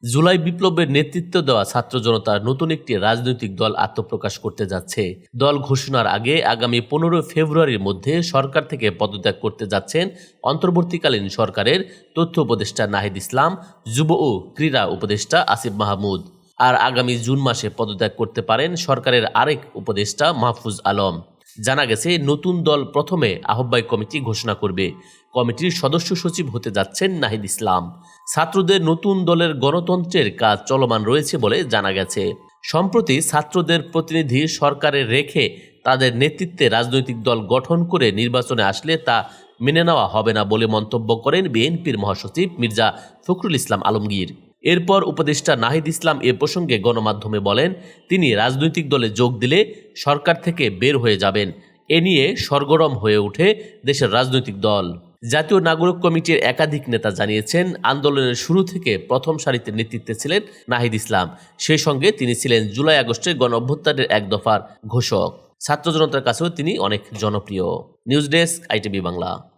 জুলাই বিপ্লবের নেতৃত্ব দেওয়া ছাত্র জনতার নতুন একটি রাজনৈতিক দল আত্মপ্রকাশ করতে যাচ্ছে। দল ঘোষণার আগে আগামী 15 ফেব্রুয়ারির মধ্যে সরকার থেকে পদত্যাগ করতে যাচ্ছেন অন্তর্বর্তীকালীন সরকারের তথ্য উপদেষ্টা নাহিদ ইসলাম, যুব ও ক্রীড়া উপদেষ্টা আসিফ মাহমুদ। আর আগামী জুন মাসে পদত্যাগ করতে পারেন সরকারের আরেক উপদেষ্টা মাহফুজ আলম। জানা গেছে, নতুন দল প্রথমে আহ্বায়ক কমিটি ঘোষণা করবে। কমিটির সদস্য সচিব হতে যাচ্ছেন নাহিদ ইসলাম। ছাত্রদের নতুন দলের গণতন্ত্রের কাজ চলমান রয়েছে বলে জানা গেছে। সম্প্রতি ছাত্রদের প্রতিনিধি সরকারে রেখে তাদের নেতৃত্বে রাজনৈতিক দল গঠন করে নির্বাচনে আসলে তা মেনে নেওয়া হবে না বলে মন্তব্য করেন বিএনপির মহাসচিব মির্জা ফখরুল ইসলাম আলমগীর। এরপর উপদেষ্টা নাহিদ ইসলাম এ প্রসঙ্গে গণমাধ্যমে বলেন, তিনি রাজনৈতিক দলে যোগ দিলে সরকার থেকে বের হয়ে যাবেন। এ নিয়ে সরগরম হয়ে ওঠে দেশের রাজনৈতিক দল। জাতীয় নাগরিক কমিটির একাধিক নেতা জানিয়েছেন, আন্দোলনের শুরু থেকে প্রথম সারিতে নেতৃত্বে ছিলেন নাহিদ ইসলাম। সেই সঙ্গে তিনি ছিলেন জুলাই আগস্টের গণঅভ্যুত্থানের এক দফার ঘোষক। ছাত্র জনতার কাছেও তিনি অনেক জনপ্রিয়। News desk, ITV Bangla.